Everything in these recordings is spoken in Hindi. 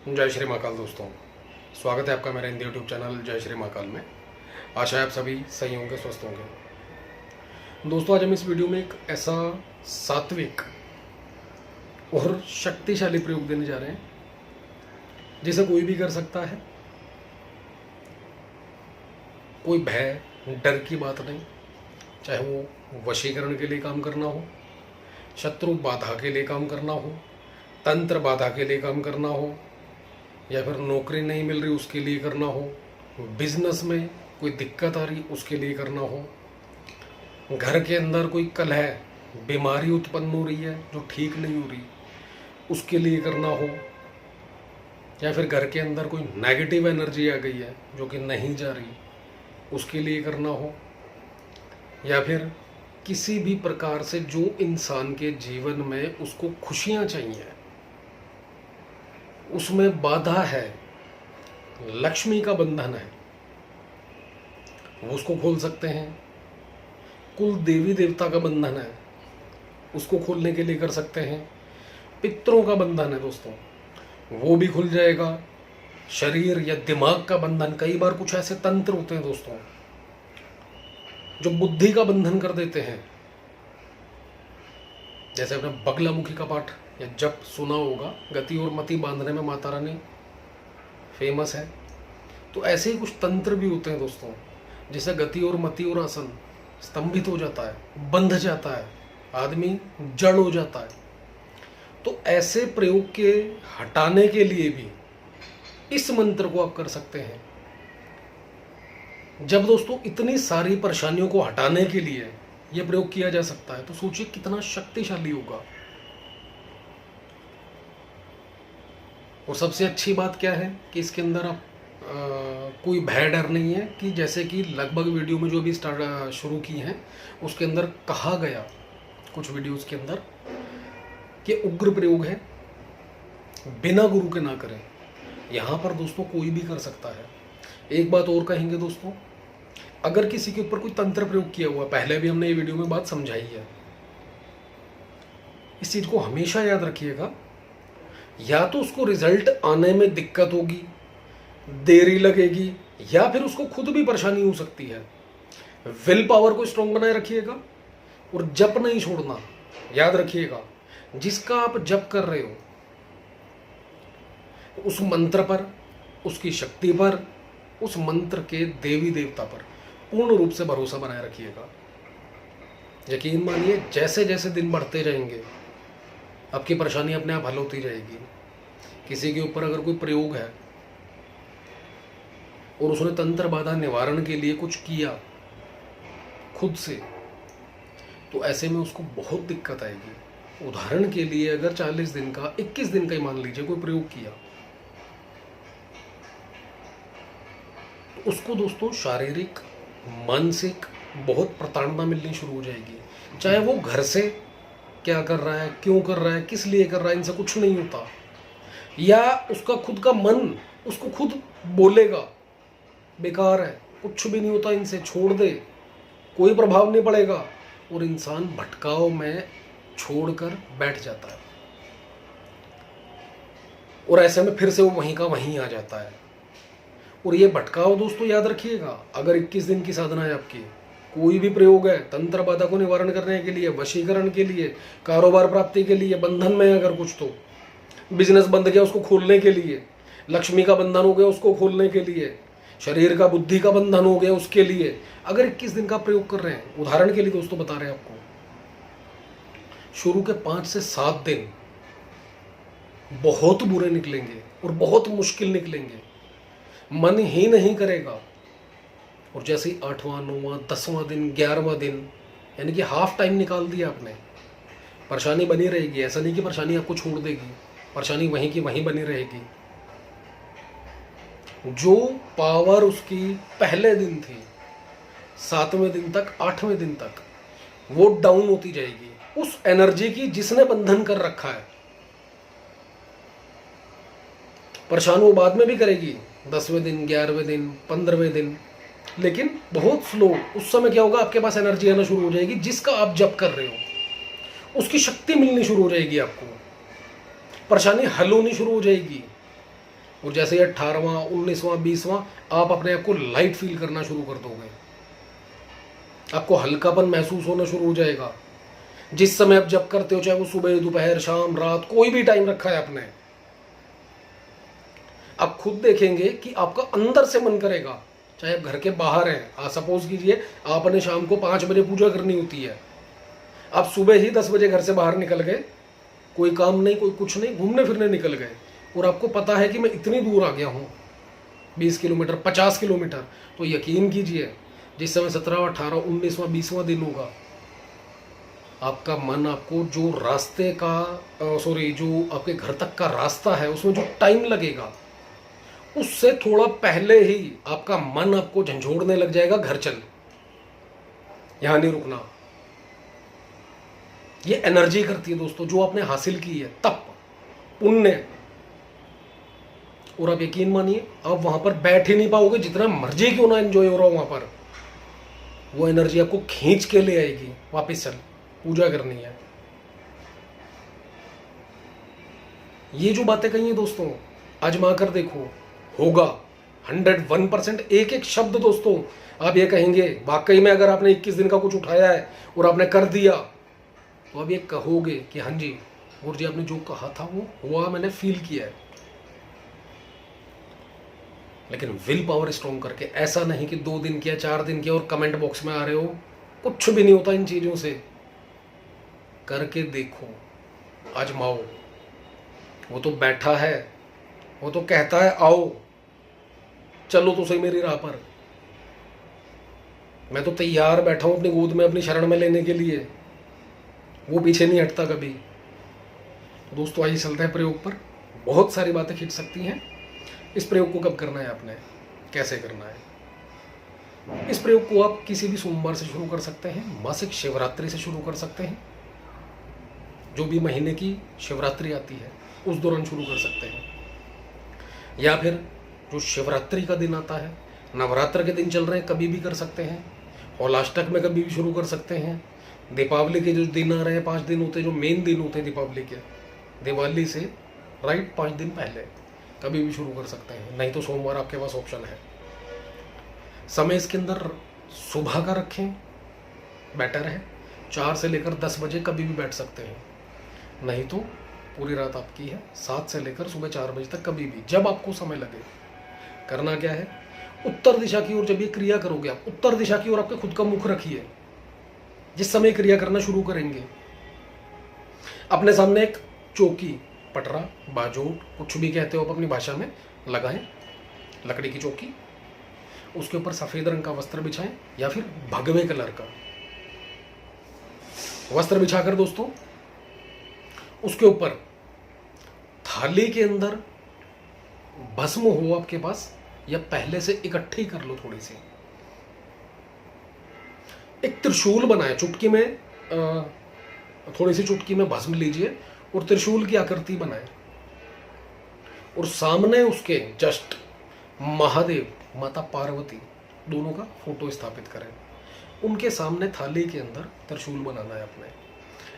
जय श्री महाकाल दोस्तों, स्वागत है आपका मेरा हिंदी यूट्यूब चैनल जय श्री महाकाल में। आशा है आप सभी सही होंगे, स्वस्थ होंगे। दोस्तों, आज हम इस वीडियो में एक ऐसा सात्विक और शक्तिशाली प्रयोग देने जा रहे हैं जिसे कोई भी कर सकता है। कोई भय डर की बात नहीं, चाहे वो वशीकरण के लिए काम करना हो, शत्रु बाधा के लिए काम करना हो, तंत्र बाधा के लिए काम करना हो, या फिर नौकरी नहीं मिल रही उसके लिए करना हो, बिजनेस में कोई दिक्कत आ रही उसके लिए करना हो, घर के अंदर कोई कलह बीमारी उत्पन्न हो रही है जो ठीक नहीं हो रही उसके लिए करना हो, या फिर घर के अंदर कोई नेगेटिव एनर्जी आ गई है जो कि नहीं जा रही उसके लिए करना हो, या फिर किसी भी प्रकार से जो इंसान के जीवन में उसको खुशियां चाहिए उसमें बाधा है, लक्ष्मी का बंधन है, वो उसको खोल सकते हैं। कुल देवी देवता का बंधन है, उसको खोलने के लिए कर सकते हैं। पितरों का बंधन है दोस्तों, वो भी खुल जाएगा। शरीर या दिमाग का बंधन, कई बार कुछ ऐसे तंत्र होते हैं दोस्तों जो बुद्धि का बंधन कर देते हैं। जैसे आपने बगलामुखी का पाठ या जप सुना होगा, गति और मति बांधने में माता रानी फेमस है। तो ऐसे ही कुछ तंत्र भी होते हैं दोस्तों, जिससे गति और मति और आसन स्तंभित हो जाता है, बंध जाता है, आदमी जड़ हो जाता है। तो ऐसे प्रयोग के हटाने के लिए भी इस मंत्र को आप कर सकते हैं। जब दोस्तों इतनी सारी परेशानियों को हटाने के लिए यह प्रयोग किया जा सकता है, तो सोचिए कितना शक्तिशाली होगा। और सबसे अच्छी बात क्या है कि इसके अंदर आप कोई भय डर नहीं है कि जैसे कि लगभग वीडियो में जो भी शुरू की हैं उसके अंदर कहा गया, कुछ वीडियोस के अंदर, कि उग्र प्रयोग है, बिना गुरु के ना करें। यहाँ पर दोस्तों कोई भी कर सकता है। एक बात और कहेंगे दोस्तों, अगर किसी के ऊपर कोई तंत्र प्रयोग किया हुआ, पहले भी हमने ये वीडियो में बात समझाई है, इस चीज को हमेशा याद रखिएगा। या तो उसको रिजल्ट आने में दिक्कत होगी, देरी लगेगी, या फिर उसको खुद भी परेशानी हो सकती है। विल पावर को स्ट्रांग बनाए रखिएगा और जप नहीं छोड़ना। याद रखिएगा, जिसका आप जप कर रहे हो उस मंत्र पर, उसकी शक्ति पर, उस मंत्र के देवी देवता पर पूर्ण रूप से भरोसा बनाए रखिएगा। यकीन मानिए, जैसे जैसे दिन बढ़ते जाएंगे आपकी परेशानी अपने आप हल होती रहेगी। किसी के ऊपर अगर कोई प्रयोग है और उसने तंत्र बाधा निवारण के लिए कुछ किया खुद से, तो ऐसे में उसको बहुत दिक्कत आएगी। उदाहरण के लिए, अगर 40 दिन का, 21 दिन का ही मान लीजिए कोई प्रयोग किया, तो उसको दोस्तों शारीरिक, मानसिक बहुत प्रताड़ना मिलनी शुरू हो जाएगी। चाहे वो घर से क्या कर रहा है, क्यों कर रहा है, किस लिए कर रहा है, इनसे कुछ नहीं होता। या उसका खुद का मन उसको खुद बोलेगा बेकार है, कुछ भी नहीं होता, इनसे छोड़ दे, कोई प्रभाव नहीं पड़ेगा, और इंसान भटकाव में छोड़कर बैठ जाता है। और ऐसे में फिर से वो वहीं का वहीं आ जाता है। और ये भटकाव दोस्तों याद रखिएगा, अगर 21 दिन की साधना है आपकी, कोई भी प्रयोग है तंत्र बाधा को निवारण करने के लिए, वशीकरण के लिए, कारोबार प्राप्ति के लिए, बंधन में अगर कुछ, तो बिजनेस बंद गया उसको खोलने के लिए, लक्ष्मी का बंधन हो गया उसको खोलने के लिए, शरीर का बुद्धि का बंधन हो गया उसके लिए, अगर 21 दिन का प्रयोग कर रहे हैं, उदाहरण के लिए दोस्तों बता रहे हैं आपको, शुरू के 5 से 7 दिन बहुत बुरे निकलेंगे और बहुत मुश्किल निकलेंगे, मन ही नहीं करेगा। और जैसे ही 8वां, 9वां, 10वां दिन, 11वां दिन, यानी कि हाफ टाइम निकाल दिया आपने, परेशानी बनी रहेगी। ऐसा नहीं कि परेशानी आपको छोड़ देगी, परेशानी वहीं की वहीं बनी रहेगी। जो पावर उसकी पहले दिन थी, 7वें दिन तक, 8वें दिन तक, वो डाउन होती जाएगी उस एनर्जी की जिसने बंधन कर रखा है। परेशान वो बाद में भी करेगी, 10वें दिन, 11वें दिन, 15वें दिन, लेकिन बहुत स्लो। उस समय क्या होगा, आपके पास एनर्जी आना शुरू हो जाएगी, जिसका आप जप कर रहे हो उसकी शक्ति मिलनी शुरू हो जाएगी, आपको परेशानी हल होनी शुरू हो जाएगी। और जैसे ही 18वां 19वां 20वां आप अपने आप को लाइट फील करना शुरू कर दोगे, आपको हल्कापन महसूस होना शुरू हो जाएगा। जिस समय आप जब करते हो, चाहे वो सुबह दोपहर शाम रात कोई भी टाइम रखा है आपने, आप खुद देखेंगे कि आपका अंदर से मन करेगा, चाहे आप घर के बाहर हैं, सपोज कीजिए आपने शाम को 5 बजे पूजा करनी होती है, आप सुबह ही 10 बजे घर से बाहर निकल गए, कोई काम नहीं कोई कुछ नहीं, घूमने फिरने निकल गए, और आपको पता है कि मैं इतनी दूर आ गया हूँ 20 किलोमीटर 50 किलोमीटर, तो यकीन कीजिए जिस समय 17वां 18वां 19वां 20वां दिन होगा, आपका मन आपको जो रास्ते का जो आपके घर तक का रास्ता है उसमें जो टाइम लगेगा उससे थोड़ा पहले ही आपका मन आपको झंझोड़ने लग जाएगा, घर चल, यहां नहीं रुकना। ये एनर्जी करती है दोस्तों, जो आपने हासिल की है तप पुण्य, और आप यकीन मानिए आप वहां पर बैठ ही नहीं पाओगे, जितना मर्जी क्यों ना एंजॉय हो रहा हो वहां पर, वो एनर्जी आपको खींच के ले आएगी, वापस चल पूजा करनी है। ये जो बातें कही हैं दोस्तों, आजमा कर देखो, होगा 101%। एक एक शब्द दोस्तों आप ये कहेंगे, वाकई में अगर आपने 21 दिन का कुछ उठाया है और आपने कर दिया, तो अब ये कहोगे कि हाँ जी गुरु जी आपने जो कहा था वो हुआ, मैंने फील किया है। लेकिन विल पावर स्ट्रॉन्ग करके, ऐसा नहीं कि 2 दिन किया 4 दिन किया और कमेंट बॉक्स में आ रहे हो, कुछ भी नहीं होता इन चीजों से। करके देखो, आजमाओ। वो तो बैठा है, वो तो कहता है आओ चलो तो सही मेरी राह पर, मैं तो तैयार बैठा हूं अपनी गोद में अपनी शरण में लेने के लिए, वो पीछे नहीं हटता कभी। तो दोस्तों आइए चलते हैं प्रयोग पर। बहुत सारी बातें खींच सकती हैं। इस प्रयोग को कब करना है आपने, कैसे करना है? इस प्रयोग को आप किसी भी सोमवार से शुरू कर सकते हैं, मासिक शिवरात्रि से शुरू कर सकते हैं, जो भी महीने की शिवरात्रि आती है उस दौरान शुरू कर सकते हैं, या फिर जो शिवरात्रि का दिन आता है, नवरात्र के दिन चल रहे हैं कभी भी कर सकते हैं, हौलाष्टक में कभी भी शुरू कर सकते हैं, दीपावली के जो दिन आ रहे हैं 5 दिन होते हैं, जो मेन दिन होते हैं दीपावली के, दिवाली से राइट 5 दिन पहले कभी भी शुरू कर सकते हैं, नहीं तो सोमवार आपके पास ऑप्शन है। समय इसके अंदर सुबह का रखें, बेटर है, 4 से लेकर 10 बजे कभी भी बैठ सकते हैं, नहीं तो पूरी रात आपकी है, 7 से लेकर सुबह 4 बजे तक कभी भी, जब आपको समय लगे। करना क्या है, उत्तर दिशा की ओर जब ये क्रिया करोगे आप, उत्तर दिशा की ओर आपके खुद का मुख रखिए। जिस समय क्रिया करना शुरू करेंगे, अपने सामने एक चौकी, पटरा, बाजोट, कुछ भी कहते हो आप अपनी भाषा में, लगाएं, लकड़ी की चौकी, उसके ऊपर सफेद रंग का वस्त्र बिछाएं या फिर भगवे कलर का वस्त्र बिछाकर दोस्तों उसके ऊपर थाली के अंदर भस्म हो आपके पास, या पहले से इकट्ठी कर लो थोड़ी सी, एक त्रिशूल बनाए, चुटकी में थोड़ी सी चुटकी में भस्म लीजिए और त्रिशूल की आकृति बनाए, और सामने उसके जस्ट महादेव माता पार्वती दोनों का फोटो स्थापित करें। उनके सामने थाली के अंदर त्रिशूल बनाना है अपने।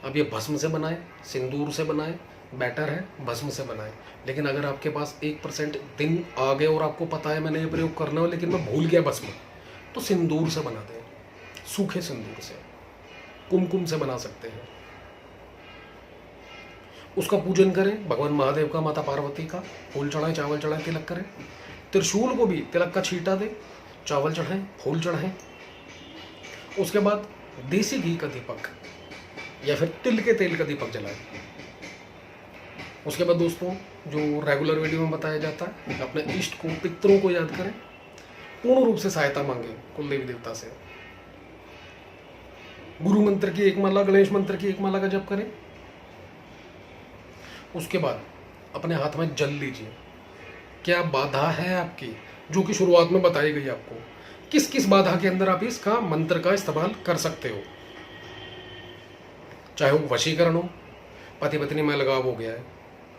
अब ये भस्म से बनाए, सिंदूर से बनाए, बेटर है भस्म से बनाए। लेकिन अगर आपके पास 1% दिन आ गए और आपको पता है मैंने ये प्रयोग करना हो लेकिन मैं भूल गया भस्म, तो सिंदूर से बना दें, सूखे सिंदूर से, कुमकुम से बना सकते हैं। उसका पूजन करें, भगवान महादेव का, माता पार्वती का, फूल चढ़ाएं, चावल चढ़ाएं, तिलक करें। त्रिशूल को भी तिलक का छींटा दें, चावल चढ़ाएं, फूल चढ़ाएं। उसके बाद देसी घी का दीपक या फिर तिल के तेल का दीपक जलाएं। उसके बाद दोस्तों जो रेगुलर वीडियो में बताया जाता है, अपने इष्ट को, पितरों को याद करें, पूर्ण रूप से सहायता मांगे कुल देवी देवता से। गुरु मंत्र की एक माला, गणेश मंत्र की एक माला का जप करें। उसके बाद अपने हाथ में जल लीजिए। क्या बाधा है आपकी, जो कि शुरुआत में बताई गई आपको, किस किस बाधा के अंदर आप इसका मंत्र का इस्तेमाल कर सकते हो। चाहे वो वशीकरण हो, पति पत्नी में लगाव हो गया है,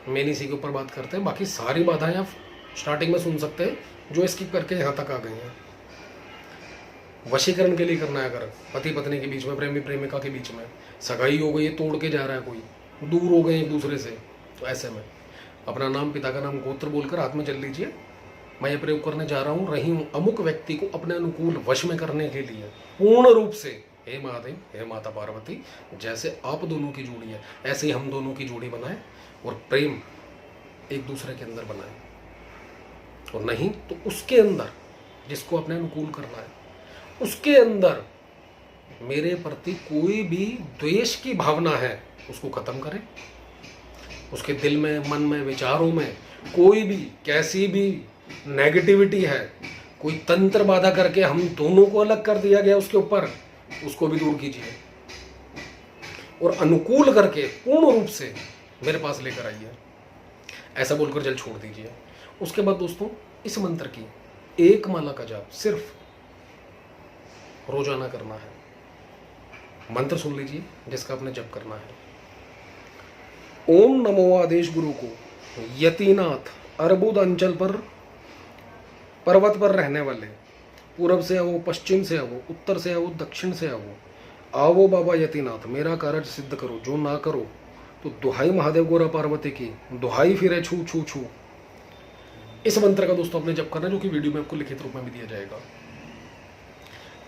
मेन इसी के ऊपर बात करते हैं। बाकी सारी बाधाएं आप स्टार्टिंग में सुन सकते हैं जो स्किप करके यहाँ तक आ गई हैं। वशीकरण के लिए करना है, अगर पति पत्नी के बीच में, प्रेमी प्रेमिका के बीच में सगाई हो गई है, तोड़ के जा रहा है कोई, दूर हो गए एक दूसरे से, तो ऐसे में अपना नाम, पिता का नाम, गोत्र बोलकर हाथ में जल लीजिए। मैं ये प्रयोग करने जा रहा हूँ, रही हूँ अमुक व्यक्ति को अपने अनुकूल वश में करने के लिए पूर्ण रूप से। हे महादेव, हे माता पार्वती, जैसे आप दोनों की जोड़ी है ऐसे ही हम दोनों की जोड़ी बनाए और प्रेम एक दूसरे के अंदर बनाए, और नहीं तो उसके अंदर जिसको अपने अनुकूल करना है उसके अंदर मेरे प्रति कोई भी द्वेष की भावना है उसको खत्म करें। उसके दिल में, मन में, विचारों में कोई भी कैसी भी नेगेटिविटी है, कोई तंत्र बाधा करके हम दोनों को अलग कर दिया गया उसके ऊपर, उसको भी दूर कीजिए और अनुकूल करके पूर्ण रूप से मेरे पास लेकर आइए। ऐसा बोलकर जल छोड़ दीजिए। उसके बाद दोस्तों इस मंत्र की एक माला का जाप सिर्फ रोजाना करना है। मंत्र सुन लीजिए जिसका आपने जप करना है। ओम नमो आदेश गुरु को, यतिनाथ अर्बुद अंचल पर पर्वत पर रहने वाले, पूरब से आओ, पश्चिम से आओ, उत्तर से आओ, दक्षिण से आओ बाबा यतिनाथ, मेरा कार्य सिद्ध करो, जो ना करो तो दुहाई महादेव गोरा पार्वती की, दुहाई फिरे छू छू छू। इस मंत्र का दोस्तों आपने जप करना है, जो कि वीडियो में आपको लिखित रूप में भी दिया जाएगा।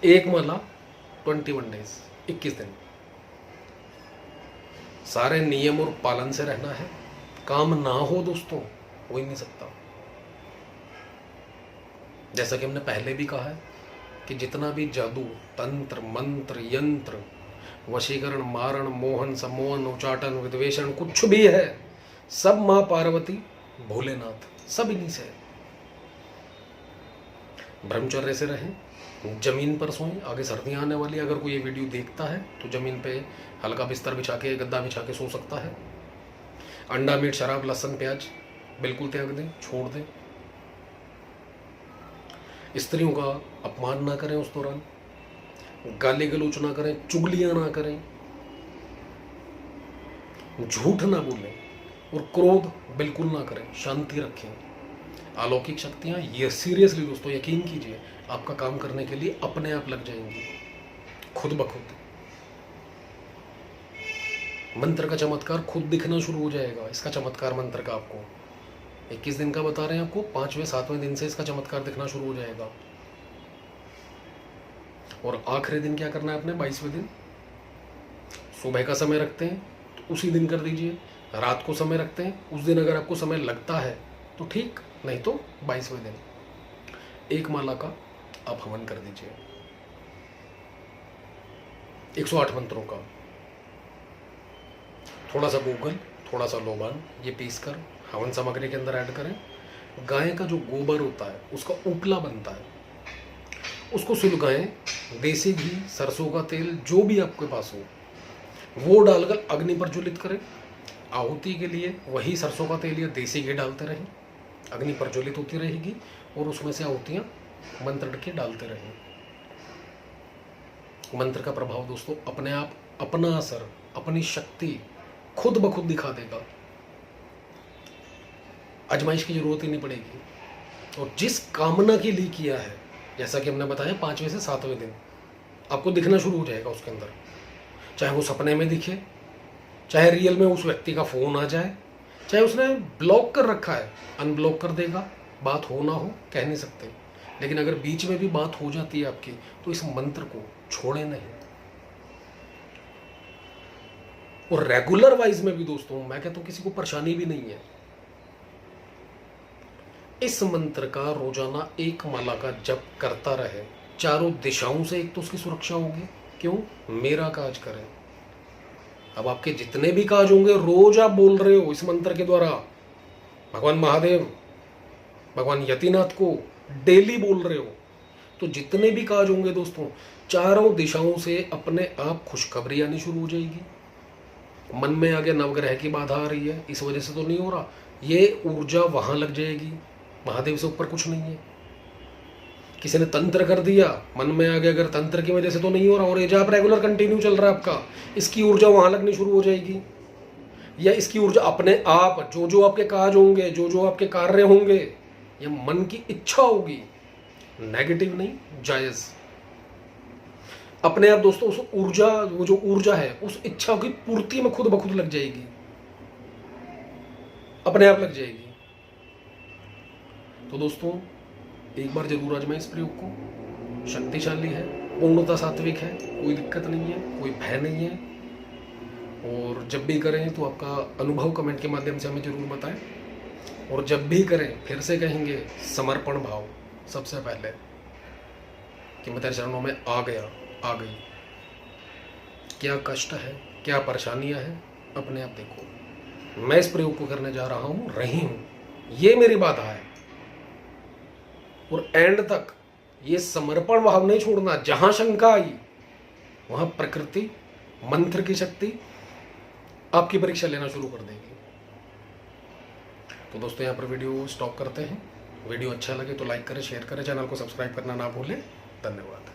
एक माला 21 डेज, 21 दिन। सारे नियम और पालन से रहना है। काम ना हो दोस्तों हो ही नहीं सकता। जैसा कि हमने पहले भी कहा है कि जितना भी जादू, तंत्र, मंत्र, यंत्र, वशीकरण, मारण, मोहन, सम्मोहन, उच्चाटन, विद्वेषण कुछ भी है, सब मां पार्वती, भोलेनाथ, सब इन्हीं से है। ब्रह्मचर्य से रहें, जमीन पर सोएं। आगे सर्दियां आने वाली, अगर कोई ये वीडियो देखता है तो जमीन पे हल्का बिस्तर बिछा के, गद्दा बिछा के सो सकता है। अंडा, मीट, शराब, लहसुन, प्याज बिल्कुल त्याग दें, छोड़ दें। स्त्रियों का अपमान ना करें उस दौरान, गाली गलौच ना करें, चुगलियां ना करें, झूठ ना बोलें और क्रोध बिल्कुल ना करें, शांति रखें। अलौकिक शक्तियां, ये सीरियसली दोस्तों यकीन कीजिए, आपका काम करने के लिए अपने आप लग जाएंगी, खुद ब खुद। मंत्र का चमत्कार खुद दिखना शुरू हो जाएगा। इसका चमत्कार मंत्र का आपको 21 दिन का बता रहे हैं, आपको 5वें 7वें दिन से इसका चमत्कार दिखना शुरू हो जाएगा। और आखिरी दिन क्या करना है आपने? 22वें दिन सुबह का समय रखते हैं तो उसी दिन कर दीजिए। रात को समय रखते हैं, उस दिन अगर आपको समय लगता है तो ठीक, नहीं तो 22वें दिन एक माला का आप हवन कर दीजिए 108 मंत्रों का। थोड़ा सा गूगल, थोड़ा सा लोबान, ये पीस कर हवन सामग्री के अंदर ऐड करें। गाय का जो गोबर होता है उसका उपला बनता है, उसको सुलगाएं। देसी घी, सरसों का तेल, जो भी आपके पास हो वो डालकर अग्नि पर ज्वलित करें। आहुति के लिए वही सरसों का तेल या देसी घी डालते रहें, अग्नि प्रज्वलित होती रहेगी और उसमें से आहुतियां मंत्र के डालते रहें। मंत्र का प्रभाव दोस्तों अपने आप, अपना असर, अपनी शक्ति खुद ब खुद दिखा देगा। आजमाइश की जरूरत ही नहीं पड़ेगी। और जिस कामना के लिए किया है, जैसा कि हमने बताया 5वें से 7वें दिन आपको दिखना शुरू हो जाएगा उसके अंदर, चाहे वो सपने में दिखे, चाहे रियल में उस व्यक्ति का फोन आ जाए, चाहे उसने ब्लॉक कर रखा है, अनब्लॉक कर देगा। बात हो ना हो कह नहीं सकते, लेकिन अगर बीच में भी बात हो जाती है आपकी तो इस मंत्र को छोड़े नहीं। और रेगुलर वाइज में भी दोस्तों मैं कहता हूं किसी को परेशानी भी नहीं है। इस मंत्र का रोजाना एक माला का जप करता रहे, चारों दिशाओं से एक तो उसकी सुरक्षा होगी। क्यों? मेरा काज करें। अब आपके जितने भी काज होंगे रोज आप बोल रहे हो इस मंत्र के द्वारा, भगवान महादेव, भगवान यतिनाथ को डेली बोल रहे हो, तो जितने भी काज होंगे दोस्तों चारों दिशाओं से अपने आप खुशखबरी आनी शुरू हो जाएगी। मन में आ गया नवग्रह की बाधा आ रही है, इस वजह से तो नहीं हो रहा, ये ऊर्जा वहां लग जाएगी। महादेव से ऊपर कुछ नहीं है। किसी ने तंत्र कर दिया, मन में आ गया अगर तंत्र की वजह से तो नहीं हो रहा और ये जाप रेगुलर कंटिन्यू चल रहा है आपका, इसकी ऊर्जा वहां लगनी शुरू हो जाएगी। या इसकी ऊर्जा अपने आप, जो जो आपके काज होंगे, जो जो आपके कार्य होंगे, या मन की इच्छा होगी, नेगेटिव नहीं, जायज, अपने आप दोस्तों उस ऊर्जा, वो जो ऊर्जा है उस इच्छा की पूर्ति में खुद ब खुद लग जाएगी। अपने आप लग जाएगी। तो दोस्तों एक बार जरूर आजमाएं इस प्रयोग को। शक्तिशाली है, पूर्णतः सात्विक है, कोई दिक्कत नहीं है, कोई भय नहीं है। और जब भी करें तो आपका अनुभव कमेंट के माध्यम से हमें जरूर बताएं। और जब भी करें फिर से कहेंगे समर्पण भाव सबसे पहले, कि मैं तेरे चरणों में आ गया, आ गई। क्या कष्ट है, क्या परेशानियां हैं, अपने आप देखो। मैं इस प्रयोग को करने जा रहा हूं, रही हूं, ये मेरी बाधा है। और एंड तक ये समर्पण भाव नहीं छोड़ना। जहां शंका आई वहां प्रकृति, मंत्र की शक्ति आपकी परीक्षा लेना शुरू कर देगी। तो दोस्तों यहाँ पर वीडियो स्टॉप करते हैं। वीडियो अच्छा लगे तो लाइक करें, शेयर करें, चैनल को सब्सक्राइब करना ना भूलें। धन्यवाद।